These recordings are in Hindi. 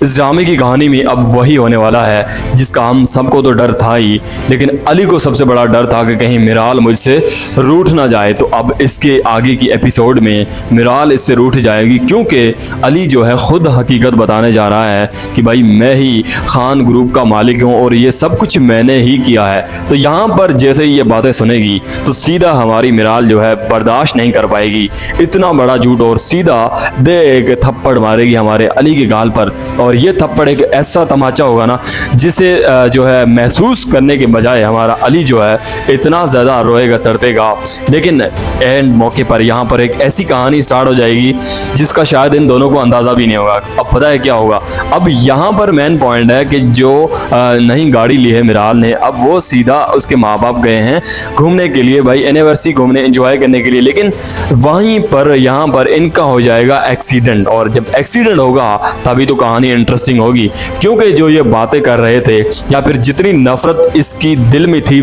इस ड्रामे की कहानी में अब वही होने वाला है जिसका हम सबको तो डर था ही, लेकिन अली को सबसे बड़ा डर था कि कहीं मिराल मुझसे रूठ ना जाए। तो अब इसके आगे की एपिसोड में मिराल इससे रूठ जाएगी, क्योंकि अली जो है खुद हकीकत बताने जा रहा है कि भाई मैं ही खान ग्रुप का मालिक हूँ और ये सब कुछ मैंने ही किया है। तो यहाँ पर जैसे ही ये बातें सुनेगी तो सीधा हमारी मिराल जो है बर्दाश्त नहीं कर पाएगी इतना बड़ा झूठ, और सीधा दे एक थप्पड़ मारेगी हमारे अली के गाल पर। और ये थप्पड़ एक ऐसा तमाचा होगा ना जिसे जो है महसूस करने के बजाय हमारा अली जो है इतना ज़्यादा रोएगा तड़पेगा। लेकिन एंड मौके पर यहाँ पर एक ऐसी कहानी स्टार्ट हो जाएगी जिसका शायद इन दोनों को अंदाज़ा भी नहीं होगा। अब पता है क्या होगा, अब यहाँ पर मेन पॉइंट है कि जो नई गाड़ी ली है मिराल ने, अब वो सीधा उसके माँ बाप गए हैं घूमने के लिए, भाई एनिवर्सरी घूमने एंजॉय करने के लिए। लेकिन वहीं पर यहाँ पर इनका हो जाएगा एक्सीडेंट, और जब एक्सीडेंट होगा तभी तो कहानी इंटरेस्टिंग होगी, क्योंकि जो ये बातें कर रहे थे या फिर जितनी नफरत इसकी दिल में थी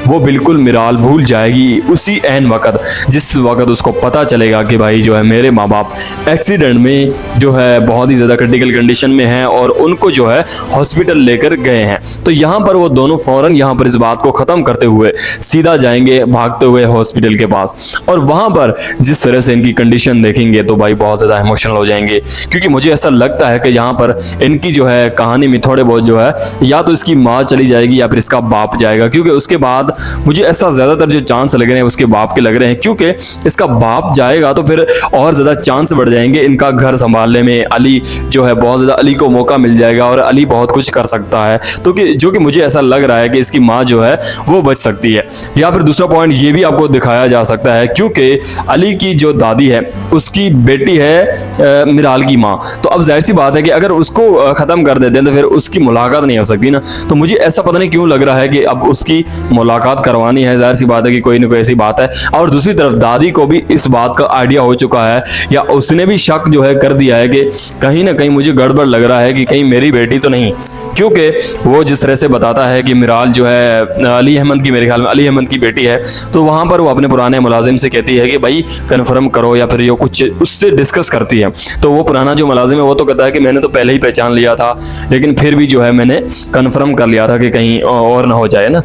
वो बिल्कुल मिराल भूल जाएगी उसी एन वक्त जिस वक्त उसको पता चलेगा कि भाई जो है मेरे माँ बाप एक्सीडेंट में जो है बहुत ही ज़्यादा क्रिटिकल कंडीशन में हैं और उनको जो है हॉस्पिटल लेकर गए हैं। तो यहाँ पर वो दोनों फौरन यहाँ पर इस बात को ख़त्म करते हुए सीधा जाएंगे भागते हुए हॉस्पिटल के पास, और वहाँ पर जिस तरह से इनकी कंडीशन देखेंगे तो भाई बहुत ज़्यादा इमोशनल हो जाएंगे, क्योंकि मुझे ऐसा लगता है कि यहाँ पर इनकी जो है कहानी में थोड़े बहुत जो है या तो इसकी माँ चली जाएगी या फिर इसका बाप जाएगा, क्योंकि उसके बाद मुझे ऐसा ज़्यादातर जो चांस लग रहे हैं उसके बाप के लग रहे हैं, क्योंकि इसका बाप जाएगा तो फिर और ज़्यादा चांस बढ़ जाएंगे इनका घर संभालने में। अली जो है बहुत ज़्यादा अली को मौका मिल जाएगा और अली बहुत कुछ कर सकता है, तो कि जो कि मुझे ऐसा लग रहा है कि इसकी माँ जो है वो बच सकती है। या फिर दूसरा पॉइंट ये भी आपको दिखाया जा सकता है, क्योंकि अली की जो दादी है उसकी बेटी है मिराल की माँ, तो अब जाहिर सी बात है कि अगर उसको ख़त्म कर देते हैं तो फिर उसकी मुलाकात नहीं हो सकती ना। तो मुझे ऐसा पता नहीं क्यों लग रहा है कि अब उसकी मुलाकात करवानी है, जाहिर सी बात है कि कोई ना कोई ऐसी बात है। और दूसरी तरफ दादी को भी इस बात का आइडिया हो चुका है, या उसने भी शक जो है कर दिया है कि कहीं ना कहीं मुझे गड़बड़ लग रहा है कि कहीं मेरी बेटी तो नहीं, क्योंकि वो जिस तरह से बताता है कि मिराल जो है अली अहमद की, मेरे ख्याल में अली अहमद की बेटी है, तो वहाँ पर वो अपने पुराने मुलाजिम से कहती है कि भाई कन्फर्म करो, या फिर जो कुछ उससे डिस्कस करती है। तो वो पुराना जो मुलाजिम है वो तो कहता है कि मैंने तो पहले ही पहचान लिया था, लेकिन फिर भी जो है मैंने कन्फर्म कर लिया था कि कहीं और ना हो जाए ना।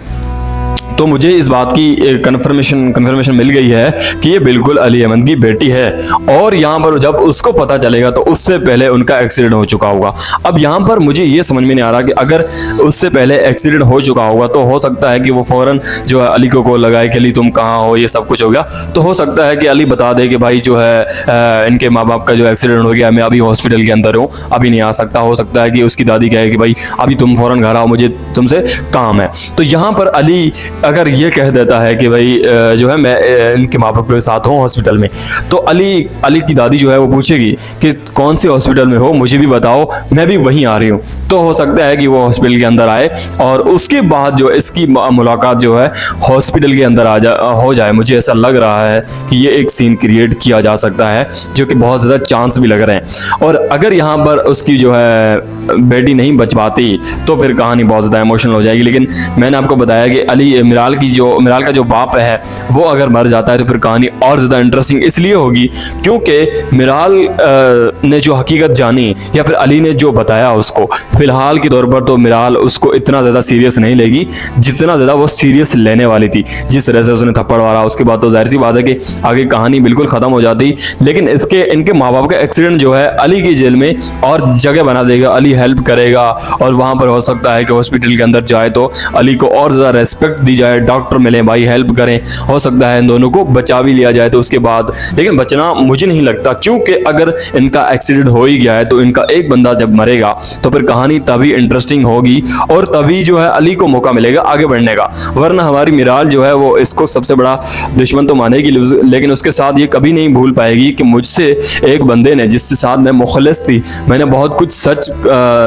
तो मुझे इस बात की कंफर्मेशन मिल गई है कि ये बिल्कुल अली अहमद की बेटी है, और यहाँ पर जब उसको पता चलेगा तो उससे पहले उनका एक्सीडेंट हो चुका होगा। अब यहाँ पर मुझे ये समझ में नहीं आ रहा कि अगर उससे पहले एक्सीडेंट हो चुका होगा तो हो सकता है कि वो फौरन जो है अली को कॉल लगाए कि अली तुम कहाँ हो, ये सब कुछ हो गया। तो हो सकता है कि अली बता दे कि भाई जो है इनके माँ बाप का जो एक्सीडेंट हो गया, मैं अभी हॉस्पिटल के अंदर हूँ, अभी नहीं आ सकता। हो सकता है कि उसकी दादी कहे कि भाई अभी तुम फौरन घर आओ, मुझे तुमसे काम है। तो यहाँ पर अली अगर ये कह देता है कि भाई जो है मैं इनके माँ बाप के साथ हूँ हॉस्पिटल में, तो अली की दादी जो है वो पूछेगी कि कौन से हॉस्पिटल में हो, मुझे भी बताओ, मैं भी वहीं आ रही हूँ। तो हो सकता है कि वो हॉस्पिटल के अंदर आए और उसके बाद जो इसकी मुलाकात जो है हॉस्पिटल के अंदर हो जाए। मुझे ऐसा लग रहा है कि ये एक सीन क्रिएट किया जा सकता है, जो कि बहुत ज़्यादा चांस भी लग रहे हैं। और अगर यहाँ पर उसकी जो है बेटी नहीं बच पाती तो फिर कहानी बहुत ज़्यादा इमोशनल हो जाएगी। लेकिन मैंने आपको बताया कि मिराल का जो बाप है वो अगर मर जाता है तो फिर कहानी और ज़्यादा इंटरेस्टिंग इसलिए होगी क्योंकि मिराल ने जो हकीकत जानी या फिर अली ने जो बताया उसको, फिलहाल के तौर पर तो मिराल उसको इतना ज़्यादा सीरियस नहीं लेगी जितना ज़्यादा वो सीरियस लेने वाली थी। जिस तरह से उसने थप्पड़ मारा उसके बाद तो जाहिर सी बात है कि आगे कहानी बिल्कुल ख़त्म हो जाती। लेकिन इनके माँ बाप का एक्सीडेंट जो है अली की जेल में और जगह बना देगा, अली हेल्प करेगा, और वहाँ पर हो सकता है कि हॉस्पिटल के अंदर जाए तो अली को और ज़्यादा रेस्पेक्ट दी जाए, डॉक्टर मिले, भाई हेल्प करें, हो सकता है इन दोनों को बचा भी लिया जाए तो उसके बाद। लेकिन बचना मुझे नहीं लगता, क्योंकि अगर इनका एक्सीडेंट हो ही गया है तो इनका एक बंदा जब मरेगा तो फिर कहानी तभी इंटरेस्टिंग होगी और तभी जो है अली को मौका मिलेगा आगे बढ़ने का। वरना हमारी मिराल जो है वो इसको सबसे बड़ा दुश्मन तो मानेगी, लेकिन उसके साथ ये कभी नहीं भूल पाएगी कि मुझसे एक बंदे ने, जिसके साथ मैं मुखलिस थी, मैंने बहुत कुछ सच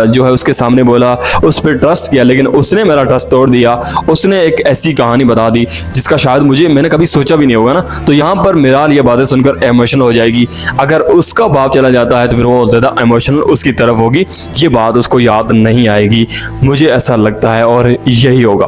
जो है उसके सामने बोला, उस पर ट्रस्ट किया, लेकिन उसने मेरा ट्रस्ट तोड़ दिया। उसने एक ऐसी कहानी बता दी जिसका शायद मैंने कभी सोचा भी नहीं होगा ना। तो यहाँ पर मिराल ये बातें सुनकर इमोशनल हो जाएगी। अगर उसका बाप चला जाता है तो फिर वो ज़्यादा इमोशनल उसकी तरफ होगी, ये बात उसको याद नहीं आएगी, मुझे ऐसा लगता है, और यही होगा।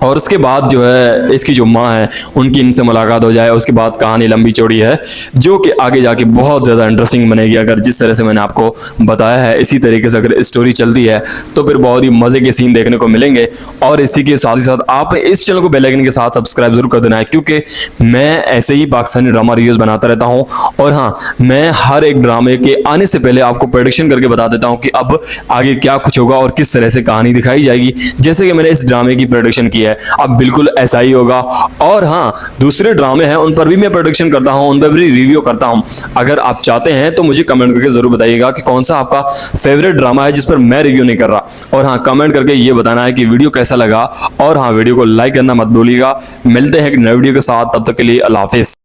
और उसके बाद जो है इसकी जो माँ है उनकी इनसे मुलाकात हो जाए। उसके बाद कहानी लंबी चौड़ी है जो कि आगे जाके बहुत ज़्यादा इंटरेस्टिंग बनेगी। अगर जिस तरह से मैंने आपको बताया है इसी तरीके से अगर स्टोरी चलती है तो फिर बहुत ही मज़े के सीन देखने को मिलेंगे। और इसी के साथ ही साथ आप इस चैनल को बेल आइकन के साथ सब्सक्राइब जरूर कर देना है, क्योंकि मैं ऐसे ही पाकिस्तानी ड्रामा रिव्यूज़ बनाता रहता हूँ। और हाँ, मैं हर एक ड्रामे के आने से पहले आपको प्रेडिक्शन करके बता देता हूँ कि अब आगे क्या कुछ होगा और किस तरह से कहानी दिखाई जाएगी। जैसे कि मैंने इस ड्रामे की प्रेडिक्शन की है, अब बिल्कुल ऐसा ही होगा। और हाँ, दूसरे ड्रामे हैं उन पर भी मैं प्रेडिक्शन करता हूं, उन पर भी रिव्यू करता हूं। अगर आप चाहते हैं तो मुझे कमेंट करके जरूर बताइएगा कि कौन सा आपका फेवरेट ड्रामा है जिस पर मैं रिव्यू नहीं कर रहा। और हाँ, कमेंट करके ये बताना है कि वीडियो कैसा लगा। और हाँ, वीडियो को लाइक करना मत भूलिएगा। मिलते हैं एक नए वीडियो के साथ, तब तक के लिए अल्लाह हाफिज।